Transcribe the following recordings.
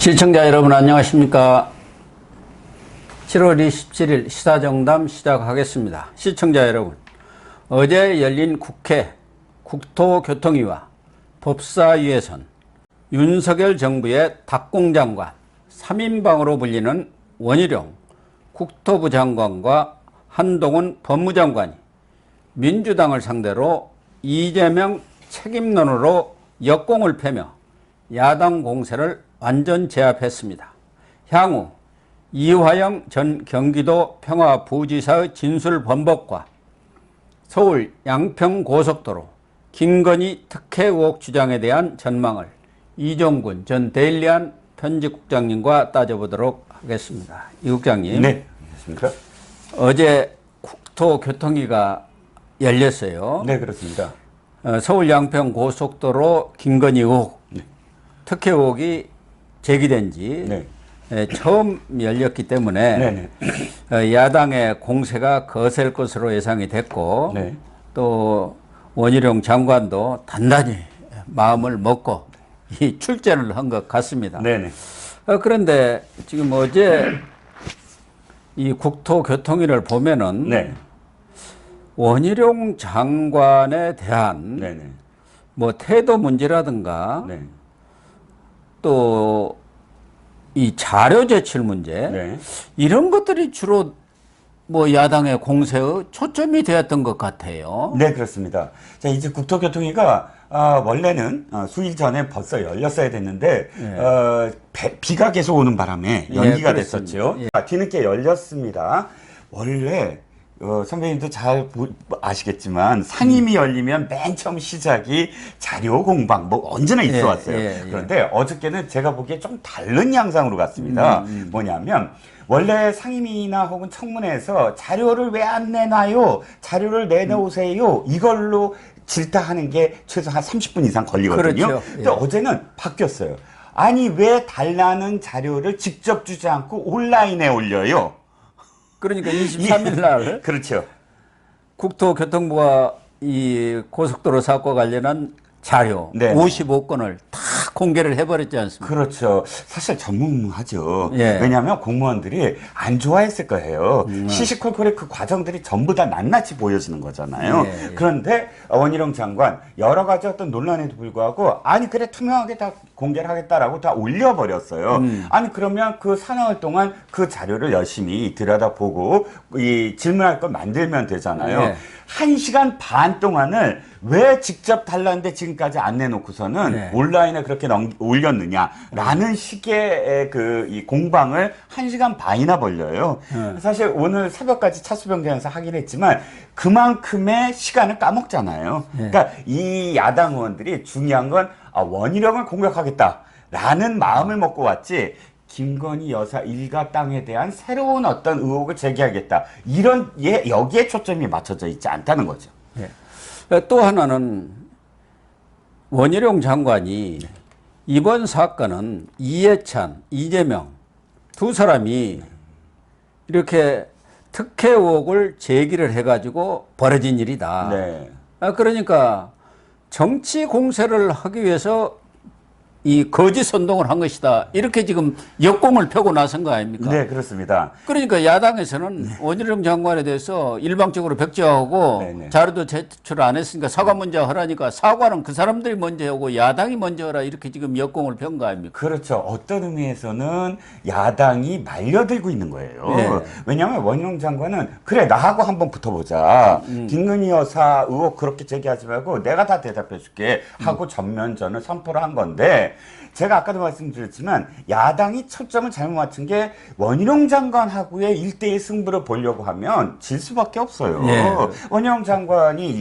시청자 여러분 안녕하십니까. 7월 27일 시사정담 시작하겠습니다. 시청자 여러분, 어제 열린 국회 국토교통위와 법사위에선 윤석열 정부의 닭공장관 3인방으로 불리는 원희룡 국토부 장관과 한동훈 법무장관이 민주당을 상대로 이재명 책임론으로 역공을 펴며 야당 공세를 완전 제압했습니다. 향후 이화영 전 경기도 평화부지사의 진술 번복과 서울 양평고속도로 김건희 특혜 의혹 주장에 대한 전망을 이종군 전 데일리안 편집국장님과 따져보도록 하겠습니다. 이 국장님. 네, 안녕하십니까. 어제 국토교통위가 열렸어요. 네, 그렇습니다. 서울 양평고속도로 김건희 의혹, 네. 특혜 의혹이 제기된 지 네. 처음 열렸기 때문에 네네. 야당의 공세가 거셀 것으로 예상이 됐고, 네. 또 원희룡 장관도 단단히 마음을 먹고 이 출전을 한 것 같습니다. 네네. 그런데 지금 어제 이 국토교통위를 보면은 네. 원희룡 장관에 대한 네네. 뭐 태도 문제라든가 네. 또 이 자료 제출 문제, 네. 이런 것들이 주로 뭐 야당의 공세의 초점이 되었던 것 같아요. 네, 그렇습니다. 자, 이제 국토교통위가 원래는 수일 전에 벌써 열렸어야 됐는데 비가 계속 오는 바람에 연기가 됐었죠. 뒤늦게 열렸습니다. 원래 선배님도 잘 아시겠지만 상임위 열리면 맨 처음 시작이 자료 공방 뭐 언제나 있어 왔어요. 그런데 어저께는 제가 보기에 좀 다른 양상으로 갔습니다. 뭐냐면 원래 상임위나 혹은 청문회에서 자료를 왜 안 내놔요? 자료를 내놓으세요. 이걸로 질타하는 게 최소 한 30분 이상 걸리거든요. 그렇죠. 근데 어제는 바뀌었어요. 아니 왜 달라는 자료를 직접 주지 않고 온라인에 올려요? 그러니까 23일 날 그렇죠. 국토교통부가 이 고속도로 사고 관련한 자료 네. 55건을 다 공개를 해버렸지 않습니까? 그렇죠. 사실 전무하죠. 예. 왜냐하면 공무원들이 안 좋아했을 거예요. 시시콜콜의 그 과정들이 전부 다 낱낱이 보여지는 거잖아요. 예. 그런데 원희룡 장관 여러 가지 어떤 논란에도 불구하고 아니 그래 투명하게 다 공개를 하겠다라고 다 올려버렸어요. 아니 그러면 그 4나흘 동안 그 자료를 열심히 들여다보고 이 질문할 걸 만들면 되잖아요. 예. 1시간 반 동안을 왜 직접 달라는데 지금까지 안 내놓고서는 네. 온라인에 그렇게 올렸느냐라는 식의 이 공방을 1시간 반이나 벌려요. 사실 오늘 새벽까지 차수변경에서 하긴 했지만 그만큼의 시간을 까먹잖아요. 그러니까 이 야당 의원들이 중요한 건 원희룡을 공격하겠다라는 마음을 먹고 왔지 김건희 여사 일가 땅에 대한 새로운 어떤 의혹을 제기하겠다. 이런 여기에 초점이 맞춰져 있지 않다는 거죠. 또 하나는 원희룡 장관이 이번 사건은 이해찬, 이재명 두 사람이 이렇게 특혜 의혹을 제기를 해가지고 벌어진 일이다. 네. 그러니까 정치 공세를 하기 위해서 이 거짓 선동을 한 것이다. 이렇게 지금 역공을 펴고 나선 거 아닙니까? 네, 그렇습니다. 그러니까 야당에서는 원희룡 장관에 대해서 일방적으로 백지화하고 자료도 제출 안 했으니까 사과 먼저 하라니까 사과는 그 사람들이 먼저 하고 야당이 먼저 하라 이렇게 지금 역공을 편 거 아닙니까? 그렇죠. 어떤 의미에서는 야당이 말려들고 있는 거예요. 왜냐하면 원희룡 장관은 그래 나하고 한번 붙어보자. 김건희 여사 의혹 그렇게 제기하지 말고 내가 다 대답해 줄게 하고 전면전을 선포를 한 건데 제가 아까도 말씀드렸지만 야당이 초점을 잘못 맞춘 게 원희룡 장관하고의 1대1 승부를 보려고 하면 질 수밖에 없어요. 원희룡 장관이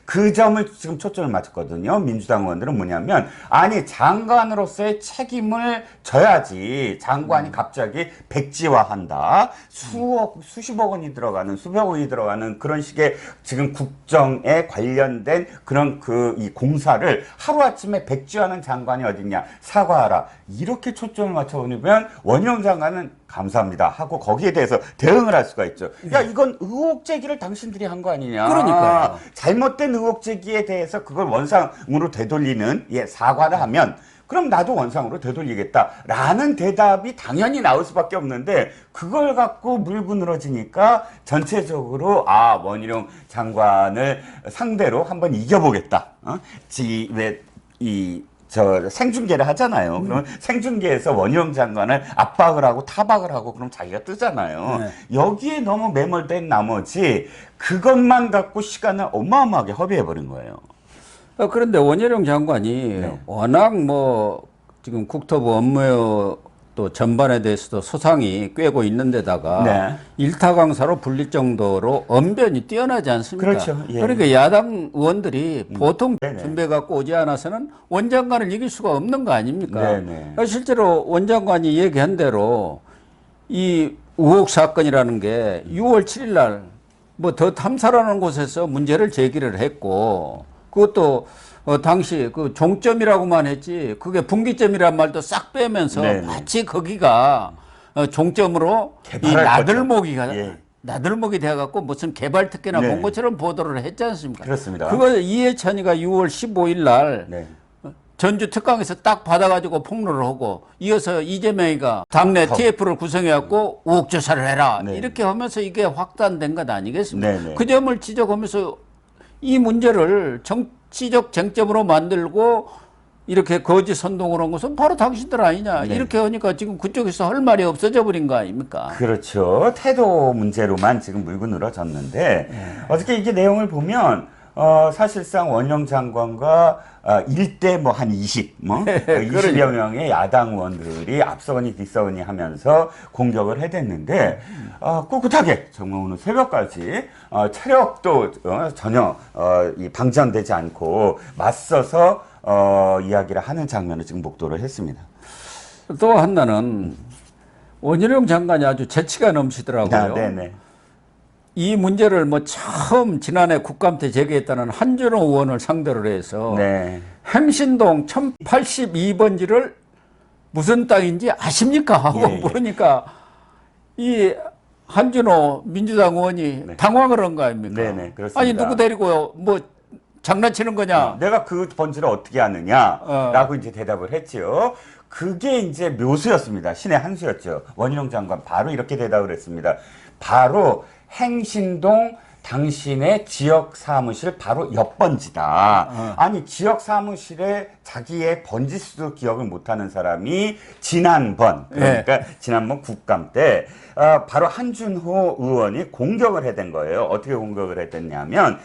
그 점을 지금 초점을 맞췄거든요. 민주당 의원들은 뭐냐면 아니 장관으로서의 책임을 져야지 장관이 갑자기 백지화한다. 수십억 원이 들어가는 수백억 원이 들어가는 그런 식의 지금 국정에 관련된 그런 이 공사를 하루아침에 백지화하는 장관이 어딨냐. 사과하라. 이렇게 초점을 맞춰보면 원희룡 장관은 감사합니다 하고 거기에 대해서 대응을 할 수가 있죠. 야 이건 의혹 제기를 당신들이 한 거 아니냐. 그러니까요. 잘못된 의혹 제기에 대해서 그걸 원상으로 되돌리는 사과를 하면 그럼 나도 원상으로 되돌리겠다라는 대답이 당연히 나올 수밖에 없는데 그걸 갖고 물고 늘어지니까 전체적으로 원희룡 장관을 상대로 한번 이겨보겠다. 생중계를 하잖아요. 그럼 생중계에서 원희룡 장관을 압박을 하고 타박을 하고 그럼 자기가 뜨잖아요. 네. 여기에 너무 매몰된 나머지 그것만 갖고 시간을 어마어마하게 허비해버린 거예요. 그런데 원희룡 장관이 네. 워낙 지금 국토부 업무 또 전반에 대해서도 소상이 꿰고 있는 데다가 네. 일타 강사로 불릴 정도로 언변이 뛰어나지 않습니까? 그렇죠. 예. 그러니까 야당 의원들이 보통 네네. 준비해 갖고 오지 않아서는 원 장관을 이길 수가 없는 거 아닙니까? 네네. 실제로 원 장관이 얘기한 대로 이 의혹 사건이라는 게 6월 7일 날 더 탐사라는 곳에서 문제를 제기를 했고 그것도 당시 그 종점이라고만 했지 그게 분기점이란 말도 싹 빼면서 네네. 마치 거기가 종점으로 이 나들목이가 예. 나들목이 돼갖고 무슨 개발 특혜나 네. 본 것처럼 보도를 했지 않습니까? 그렇습니다. 그거 이해찬이가 6월 15일 날 네. 전주 특강에서 딱 받아가지고 폭로를 하고 이어서 이재명이가 당내 TF를 구성해갖고 의혹 조사를 해라 네. 이렇게 하면서 이게 확단된 것 아니겠습니까? 네네. 그 점을 지적하면서 이 문제를 정치적 쟁점으로 만들고 이렇게 거짓 선동을 한 것은 바로 당신들 아니냐 네. 이렇게 하니까 지금 그쪽에서 할 말이 없어져 버린 거 아닙니까? 그렇죠. 태도 문제로만 지금 물고 늘어졌는데 어저께 이게 내용을 보면 사실상 원희룡 장관과 1대 한 20, 20여 명의 야당 의원들이 앞서거니 뒤서거니 하면서 공격을 해댔는데 꿋꿋하게 정말 오늘 새벽까지 체력도 전혀 방전되지 않고 맞서서 이야기를 하는 장면을 지금 목도를 했습니다. 또 하나는 원희룡 장관이 아주 재치가 넘치더라고요. 네네. 이 문제를 처음 지난해 국감 때 제기했다는 한준호 의원을 상대로 해서 네. 행신동 1082번지를 무슨 땅인지 아십니까? 하고 예, 예. 물으니까 이 한준호 민주당 의원이 네. 당황을 한 거 아닙니까? 네네, 그렇습니다. 아니 누구 데리고 장난치는 거냐? 내가 그 번지를 어떻게 아느냐라고 이제 대답을 했지요. 그게 이제 묘수였습니다. 신의 한 수였죠. 원희룡 장관 바로 이렇게 대답을 했습니다. 바로 행신동 당신의 지역 사무실 바로 옆 번지다. 아니 지역 사무실에 자기의 번지 수도 기억을 못하는 사람이 지난번 그러니까 지난번 국감 때 바로 한준호 의원이 공격을 해댄 거예요. 어떻게 공격을 해댔냐면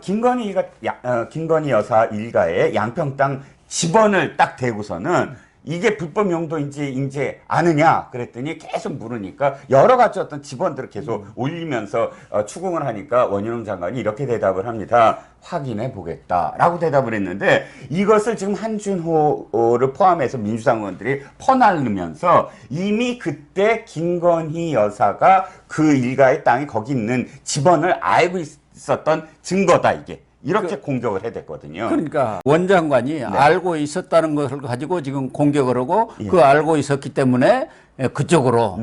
김건희 여사 일가의 양평 땅 집원을 딱 대고서는 이게 불법 용도인지 이제 아느냐 그랬더니 계속 물으니까 여러 가지 어떤 집원들을 계속 올리면서 추궁을 하니까 원희룡 장관이 이렇게 대답을 합니다. 확인해 보겠다라고 대답을 했는데 이것을 지금 한준호를 포함해서 민주당 의원들이 퍼나르면서 이미 그때 김건희 여사가 그 일가의 땅이 거기 있는 집원을 알고 있었던 증거다 이게. 이렇게 공격을 해댔거든요. 그러니까 원 장관이 알고 있었다는 것을 가지고 지금 공격을 하고 그 알고 있었기 때문에 그쪽으로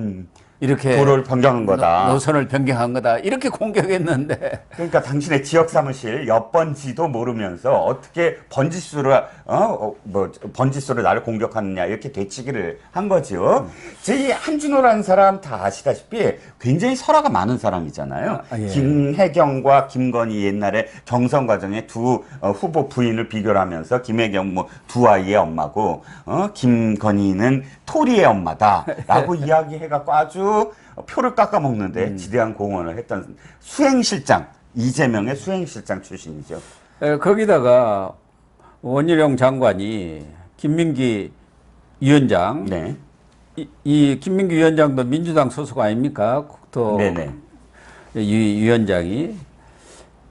이렇게 도로를 변경한 거다. 노선을 변경한 거다. 이렇게 공격했는데. 그러니까 당신의 지역 사무실 몇 번지도 모르면서 어떻게 번지수를 번지수를 나를 공격하느냐 이렇게 되치기를 한 거죠. 제 한준호라는 사람 다 아시다시피 굉장히 설화가 많은 사람이잖아요. 예. 김혜경과 김건희 옛날에 경선 과정에 두 후보 부인을 비교를 하면서 김혜경 두 아이의 엄마고 김건희는 토리의 엄마다라고 이야기해갖고 아주 표를 깎아먹는데 지대한 공헌을 했던 수행실장, 이재명의 수행실장 출신이죠. 거기다가 원희룡 장관이 김민기 위원장, 네. 이 김민기 위원장도 민주당 소속 아닙니까? 국토 네네. 위원장이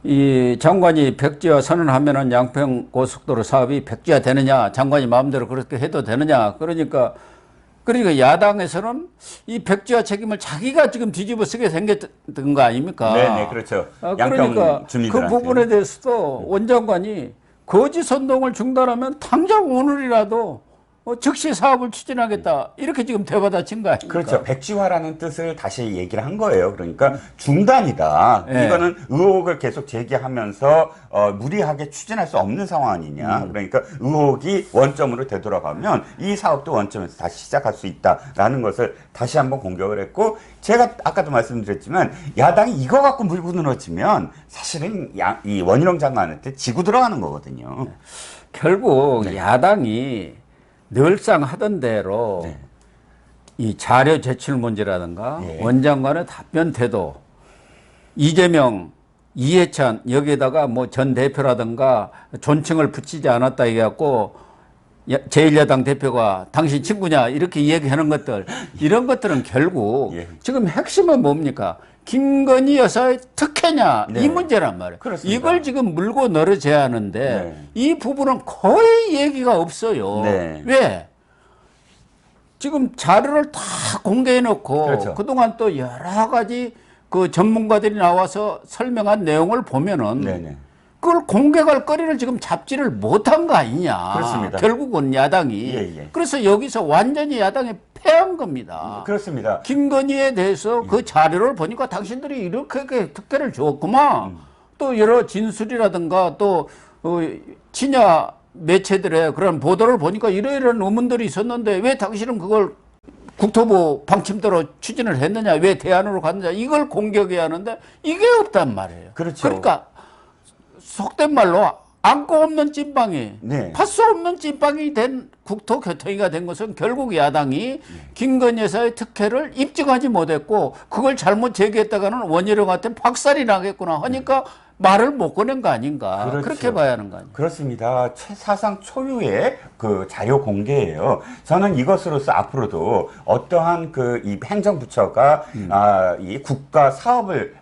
이 장관이 백지화 선언하면은 양평 고속도로 사업이 백지화 되느냐, 장관이 마음대로 그렇게 해도 되느냐, 그러니까 야당에서는 이 백지화 책임을 자기가 지금 뒤집어 쓰게 생겼던 거 아닙니까? 네네, 그렇죠. 양평 그러니까 주민들한테. 그 부분에 대해서도 원 장관이 거짓 선동을 중단하면 당장 오늘이라도 즉시 사업을 추진하겠다. 이렇게 지금 대받아친 거 아닙니까? 그렇죠. 백지화라는 뜻을 다시 얘기를 한 거예요. 그러니까 중단이다. 네. 이거는 의혹을 계속 제기하면서 무리하게 추진할 수 없는 상황 아니냐. 그러니까 의혹이 원점으로 되돌아가면 이 사업도 원점에서 다시 시작할 수 있다라는 것을 다시 한번 공격을 했고, 제가 아까도 말씀드렸지만 야당이 이거 갖고 물고 늘어지면 사실은 이 원희룡 장관한테 지고 들어가는 거거든요. 결국 야당이 늘상 하던 대로 이 자료 제출 문제라든가 원장관의 답변 태도, 이재명, 이해찬 여기에다가 뭐 전 대표라든가 존칭을 붙이지 않았다 해갖고 제1야당 대표가 당신 친구냐 이렇게 얘기하는 것들, 이런 것들은 결국 지금 핵심은 뭡니까? 김건희 여사의 특혜냐 이 문제란 말이에요. 그렇습니다. 이걸 지금 물고 늘어져야 하는데 이 부분은 거의 얘기가 없어요. 왜? 지금 자료를 다 공개해 놓고 그동안 또 여러 가지 그 전문가들이 나와서 설명한 내용을 보면은 그걸 공개할 거리를 지금 잡지를 못한 거 아니냐. 그렇습니다. 결국은 야당이. 그래서 여기서 완전히 야당이 패한 겁니다. 그렇습니다. 김건희에 대해서 그 자료를 보니까 당신들이 이렇게 특혜를 줬구만. 또 여러 진술이라든가 또 친야 매체들의 그런 보도를 보니까 이러이러한 의문들이 있었는데 왜 당신은 그걸 국토부 방침대로 추진을 했느냐, 왜 대안으로 갔느냐, 이걸 공격해야 하는데 이게 없단 말이에요. 그렇죠. 그러니까 속된 말로 안고 없는 찐빵이 팔 수 없는 찐빵이 된 국토교통위가 된 것은 결국 야당이 김건희 여사의 특혜를 입증하지 못했고 그걸 잘못 제기했다가는 원희룡한테 박살이 나겠구나 하니까 말을 못 꺼낸 거 아닌가. 그렇죠. 그렇게 봐야 하는 거 아닙니까? 그렇습니다. 사상 초유의 그 자료 공개예요. 저는 이것으로서 앞으로도 어떠한 그 이 행정부처가 이 국가 사업을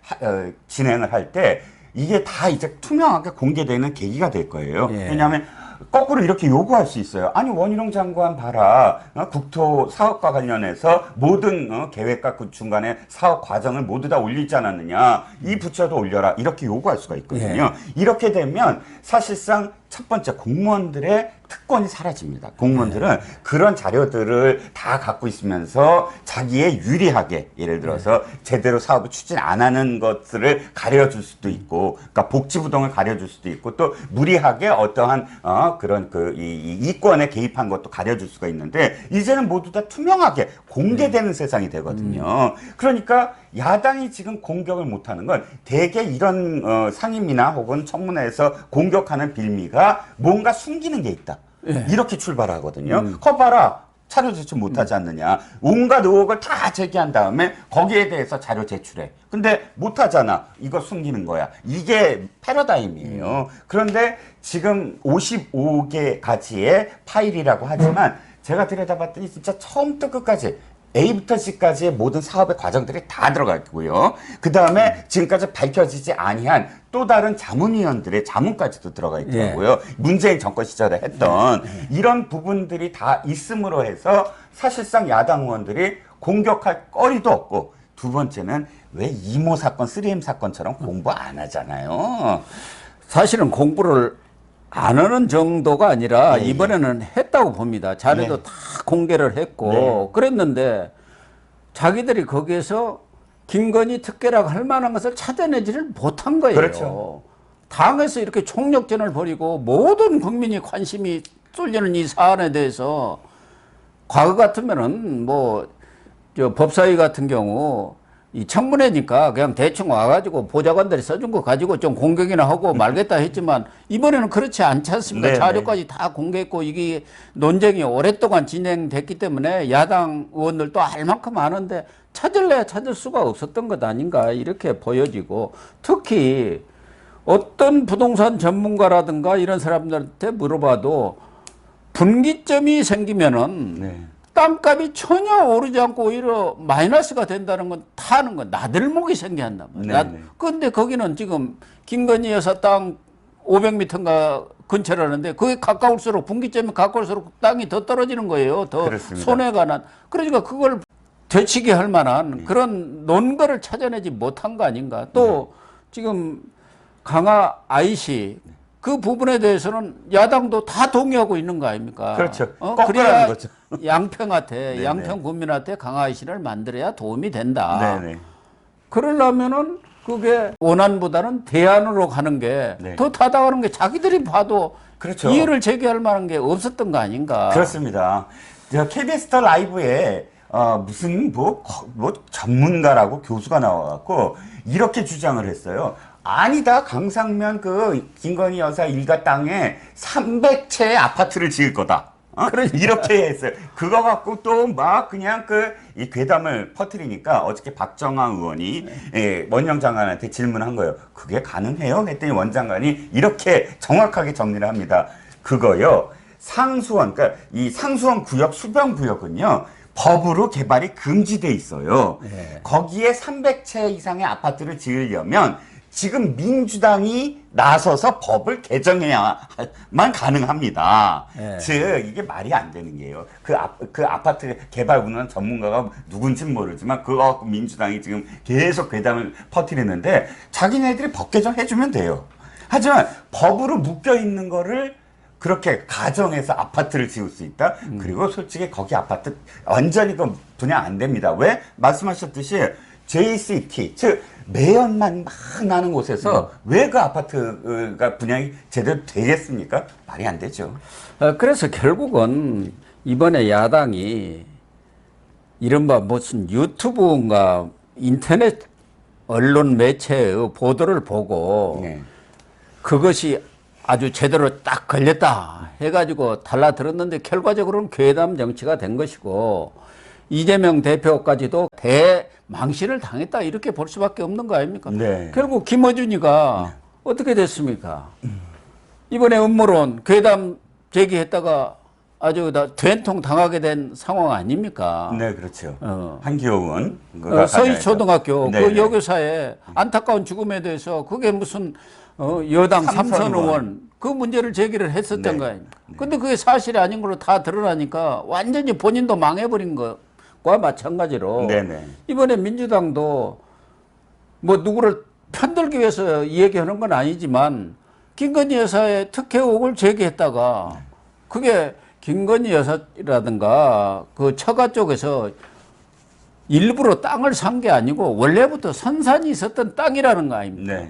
진행을 할 때 이게 다 이제 투명하게 공개되는 계기가 될 거예요. 왜냐하면 거꾸로 이렇게 요구할 수 있어요. 아니 원희룡 장관 봐라. 국토 사업과 관련해서 모든 계획과 그 중간에 사업 과정을 모두 다 올리지 않았느냐. 이 부처도 올려라. 이렇게 요구할 수가 있거든요. 이렇게 되면 사실상 첫 번째 공무원들의 특권이 사라집니다. 공무원들은 그런 자료들을 다 갖고 있으면서 자기의 유리하게 예를 들어서 제대로 사업을 추진 안 하는 것들을 가려줄 수도 있고, 그러니까 복지부동을 가려줄 수도 있고, 또 무리하게 어떠한 그런 그 이 이권에 개입한 것도 가려줄 수가 있는데 이제는 모두 다 투명하게 공개되는 세상이 되거든요. 그러니까 야당이 지금 공격을 못하는 건 대개 이런 상임위나 혹은 청문회에서 공격하는 빌미가 뭔가 숨기는 게 있다. 이렇게 출발하거든요. 거 봐라. 자료 제출 못하지 않느냐. 온갖 의혹을 다 제기한 다음에 거기에 대해서 자료 제출해. 근데 못하잖아. 이거 숨기는 거야. 이게 패러다임이에요. 그런데 지금 55개 가지의 파일이라고 하지만 제가 들여다봤더니 진짜 처음부터 끝까지 A부터 C까지의 모든 사업의 과정들이 다 들어가 있고요. 그 다음에 지금까지 밝혀지지 아니한 또 다른 자문위원들의 자문까지도 들어가 있더라고요. 문재인 정권 시절에 했던 이런 부분들이 다 있음으로 해서 사실상 야당 의원들이 공격할 거리도 없고, 두 번째는 왜 이모 사건, 3M 사건처럼 공부 안 하잖아요. 사실은 공부를 안 하는 정도가 아니라 이번에는 했다고 봅니다. 자료도 다 공개를 했고 그랬는데 자기들이 거기에서 김건희 특혜라고 할 만한 것을 찾아내지를 못한 거예요. 그렇죠. 당에서 이렇게 총력전을 벌이고 모든 국민이 관심이 쏠리는 이 사안에 대해서 과거 같으면은 뭐 저 법사위 같은 경우 이 청문회니까 그냥 대충 와가지고 보좌관들이 써준 거 가지고 좀 공격이나 하고 말겠다 했지만 이번에는 그렇지 않지 않습니까? 자료까지 다 공개했고 이게 논쟁이 오랫동안 진행됐기 때문에 야당 의원들도 알 만큼 아는데 찾을래야 찾을 수가 없었던 것 아닌가 이렇게 보여지고, 특히 어떤 부동산 전문가라든가 이런 사람들한테 물어봐도 분기점이 생기면은 땅값이 전혀 오르지 않고 오히려 마이너스가 된다는 건 타는 건 나들목이 생겨한단 말이야. 그런데 거기는 지금 김건희 여사 땅 500m인가 근처라는데 그게 가까울수록 분기점이 가까울수록 땅이 더 떨어지는 거예요. 더 그렇습니다. 손해가 난. 그러니까 그걸 되치게 할 만한 그런 논거를 찾아내지 못한 거 아닌가. 또 지금 강화 IC 그 부분에 대해서는 야당도 다 동의하고 있는 거 아닙니까? 그렇죠. 그래야 거죠. 양평한테, 양평 국민한테 강화의실을 만들어야 도움이 된다. 네네. 그러려면은 그게 원안보다는 대안으로 가는 게 더 타당하는 게 자기들이 봐도 그렇죠. 이해를 제기할 만한 게 없었던 거 아닌가. 그렇습니다. KBS 더 라이브에 무슨 뭐 전문가라고 교수가 나와갖고 이렇게 주장을 했어요. 아니다. 강상면 그 김건희 여사 일가 땅에 300채의 아파트를 지을 거다. 이렇게 했어요. 그거 갖고 또 막 그냥 이 괴담을 퍼뜨리니까 어저께 박정아 의원이 원영 장관한테 질문한 거예요. 그게 가능해요? 했더니 원 장관이 이렇게 정확하게 정리를 합니다. 그거요. 상수원, 그러니까 이 상수원 구역, 수변 구역은요. 법으로 개발이 금지돼 있어요. 거기에 300채 이상의 아파트를 지으려면 지금 민주당이 나서서 법을 개정해야만 가능합니다. 즉 이게 말이 안 되는 게요. 그 아파트 개발구는 전문가가 누군지는 모르지만 그거 갖고 민주당이 지금 계속 괴담을 퍼뜨리는데 자기네들이 법 개정해주면 돼요. 하지만 법으로 묶여 있는 거를 그렇게 가정해서 아파트를 지을 수 있다? 그리고 솔직히 거기 아파트 완전히 그 분양 안 됩니다. 왜? 말씀하셨듯이 JCT, 즉 매연만 막 나는 곳에서 왜 그 아파트가 분양이 제대로 되겠습니까? 말이 안 되죠. 그래서 결국은 이번에 야당이 이른바 무슨 유튜브인가 인터넷 언론 매체의 보도를 보고 그것이 아주 제대로 딱 걸렸다 해가지고 달라들었는데 결과적으로는 괴담 정치가 된 것이고 이재명 대표까지도 대망신을 당했다 이렇게 볼 수밖에 없는 거 아닙니까? 결국 김어준이가 어떻게 됐습니까? 이번에 음모론 괴담 제기했다가 아주 다 된통 당하게 된 상황 아닙니까? 네, 그렇죠. 한기호은 서희초등학교 그 여교사의 안타까운 죽음에 대해서 그게 무슨 여당 삼선 의원 그 문제를 제기를 했었던 거 아닙니까? 근데 그게 사실이 아닌 걸로 다 드러나니까 완전히 본인도 망해버린 것과 마찬가지로 이번에 민주당도 뭐 누구를 편들기 위해서 이 얘기하는 건 아니지만 김건희 여사의 특혜 의혹을 제기했다가 그게 김건희 여사라든가 그 처가 쪽에서 일부러 땅을 산 게 아니고 원래부터 선산이 있었던 땅이라는 거 아닙니까?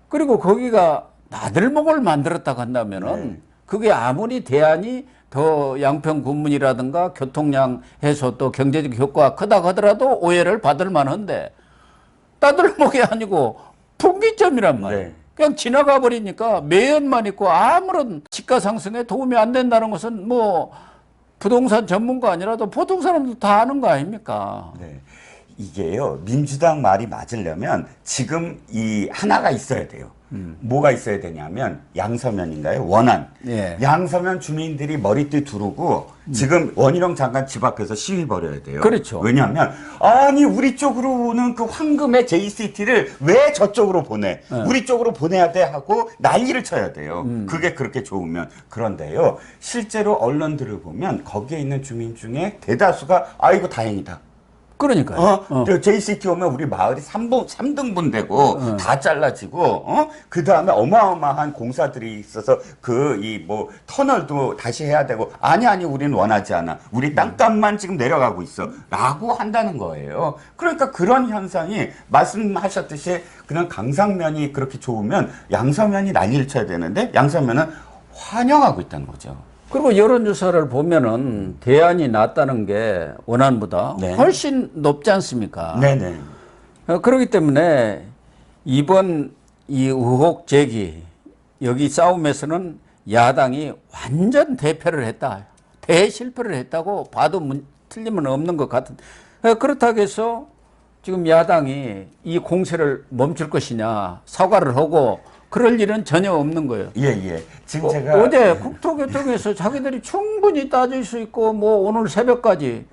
그리고 거기가 나들목을 만들었다고 한다면은 그게 아무리 대안이 더 양평 군문이라든가 교통량 해소 또 경제적 효과가 크다고 하더라도 오해를 받을 만한데 나들목이 아니고 분기점이란 말이에요. 그냥 지나가 버리니까 매연만 있고 아무런 집가 상승에 도움이 안 된다는 것은 뭐 부동산 전문가 아니라도 보통 사람도 다 아는 거 아닙니까? 이게요, 민주당 말이 맞으려면 지금 이 하나가 있어야 돼요. 뭐가 있어야 되냐면 양서면인가요? 원안. 양서면 주민들이 머리띠 두르고 지금 원희룡 장관 집 앞에서 시위 벌여야 돼요. 그렇죠. 왜냐하면 아니 우리 쪽으로 오는 그 황금의 JCT를 왜 저쪽으로 보내? 우리 쪽으로 보내야 돼 하고 난리를 쳐야 돼요. 그게 그렇게 좋으면. 그런데요, 실제로 언론들을 보면 거기에 있는 주민 중에 대다수가 아이고 다행이다. 그러니까요. JCT 오면 우리 마을이 3등분 되고 다 잘라지고 그 다음에 어마어마한 공사들이 있어서 터널도 다시 해야 되고 아니 우리는 원하지 않아. 우리 땅값만 지금 내려가고 있어 라고 한다는 거예요. 그러니까 그런 현상이 말씀하셨듯이 그냥 강상면이 그렇게 좋으면 양서면이 난리를 쳐야 되는데 양서면은 환영하고 있다는 거죠. 그리고 여론조사를 보면은 대안이 낫다는 게 원안보다 훨씬 높지 않습니까? 그렇기 때문에 이번 이 의혹 제기 여기 싸움에서는 야당이 완전 대패를 했다. 대실패를 했다고 봐도 틀림은 없는 것 같은. 그렇다고 해서 지금 야당이 이 공세를 멈출 것이냐 사과를 하고 그럴 일은 전혀 없는 거예요. 지금 제가 어제 국토교통에서 자기들이 충분히 따질 수 있고 뭐 오늘 새벽까지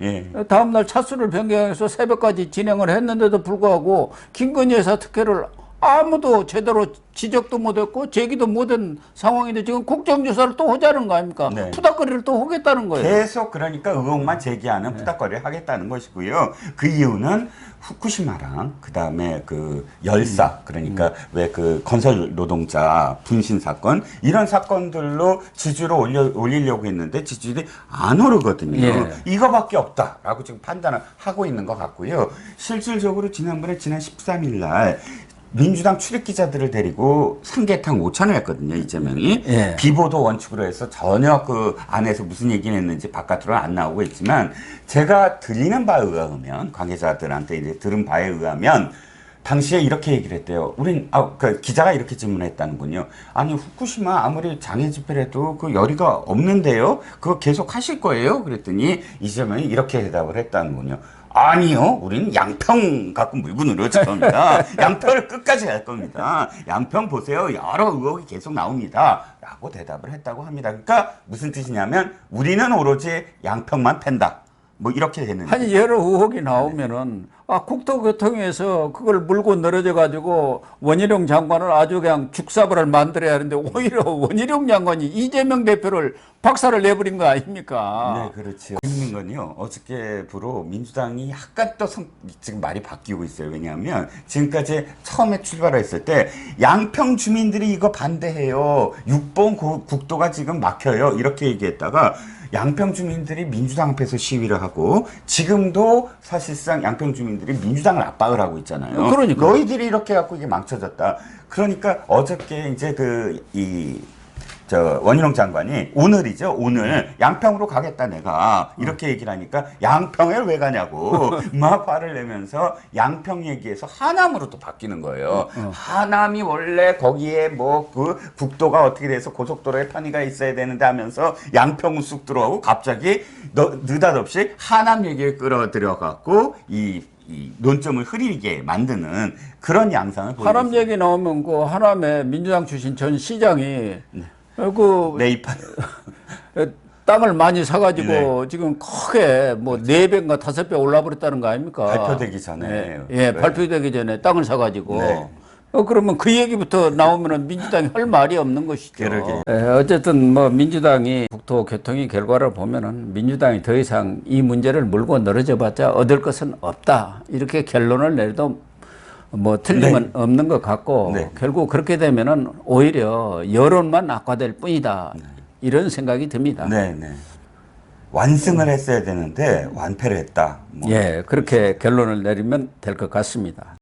다음날 차수를 변경해서 새벽까지 진행을 했는데도 불구하고 김건희 여사 특혜를 아무도 제대로 지적도 못했고 제기도 못한 상황인데 지금 국정조사를 또 하자는 거 아닙니까? 네. 푸닥거리를 또 하겠다는 거예요. 계속 그러니까 의혹만 제기하는 푸닥거리를 하겠다는 것이고요. 그 이유는 후쿠시마랑 그다음에 그 열사 그러니까 왜 그 건설 노동자 분신 사건 이런 사건들로 지지를 올리려고 했는데 지지율이 안 오르거든요. 예. 이거밖에 없다라고 지금 판단을 하고 있는 것 같고요. 실질적으로 지난 13일 날 민주당 출입 기자들을 데리고 삼계탕 오찬을 했거든요, 이재명이. 예. 비보도 원칙으로 해서 전혀 그 안에서 무슨 얘기를 했는지 바깥으로는 안 나오고 있지만 제가 들리는 바에 의하면 관계자들한테 이제 들은 바에 의하면 당시에 이렇게 얘기를 했대요. 그 기자가 이렇게 질문했다는군요. 아니, 후쿠시마 아무리 장애 집회를 해도 그 열의가 없는데요? 그거 계속 하실 거예요? 그랬더니 이재명이 이렇게 대답을 했다는군요. 아니요, 우리는 양평 갖고 물고 늘어질 겁니다. 양평을 끝까지 갈 겁니다. 양평 보세요. 여러 의혹이 계속 나옵니다. 라고 대답을 했다고 합니다. 그러니까 무슨 뜻이냐면 우리는 오로지 양평만 팬다. 뭐 이렇게 되는. 아니 여러 의혹이 나오면은 국토교통에서 그걸 물고 늘어져 가지고 원희룡 장관을 아주 그냥 죽사발을 만들어야 하는데 오히려 원희룡 장관이 이재명 대표를 박살을 내버린 거 아닙니까? 네, 그렇죠. 재밌는 건요. 어저께부로 민주당이 약간 또 지금 말이 바뀌고 있어요. 왜냐하면 지금까지 처음에 출발했을 때 양평 주민들이 이거 반대해요. 6번 국도가 지금 막혀요. 이렇게 얘기했다가 양평 주민들이 민주당 앞에서 시위를 하고 지금도 사실상 양평 주민들이 민주당을 압박을 하고 있잖아요. 그러니까. 너희들이 이렇게 갖고 이게 망쳐졌다. 그러니까 어저께 이제 원희룡 장관이 오늘이죠. 오늘 양평으로 가겠다 내가 이렇게 얘기를 하니까 양평에 왜 가냐고 막 화를 내면서 양평 얘기에서 하남으로 또 바뀌는 거예요. 하남이 원래 거기에 뭐 그 국도가 어떻게 돼서 고속도로에 편의가 있어야 되는데 하면서 양평은 쑥 들어오고 갑자기 느닷없이 하남 얘기를 끌어들여 갖고 이 논점을 흐리게 만드는 그런 양상을 보이고 하남 있습니다. 얘기 나오면 그 하남에 민주당 출신 전 시장이 매입한 땅을 많이 사가지고 네. 지금 크게 뭐 4배인가 5배 올라버렸다는 거 아닙니까? 발표되기 전에. 네. 발표되기 전에 땅을 사가지고. 네. 그러면 그 얘기부터 나오면은 민주당이 할 말이 없는 것이죠. 그러게. 어쨌든 뭐 민주당이 국토교통위 결과를 보면은 민주당이 더 이상 이 문제를 물고 늘어져봤자 얻을 것은 없다. 이렇게 결론을 내도 뭐 틀림은 네. 없는 것 같고 네. 결국 그렇게 되면은 오히려 여론만 악화될 뿐이다. 이런 생각이 듭니다. 네, 네. 완승을 했어야 되는데 완패를 했다. 뭐. 예, 그렇게 결론을 내리면 될 것 같습니다.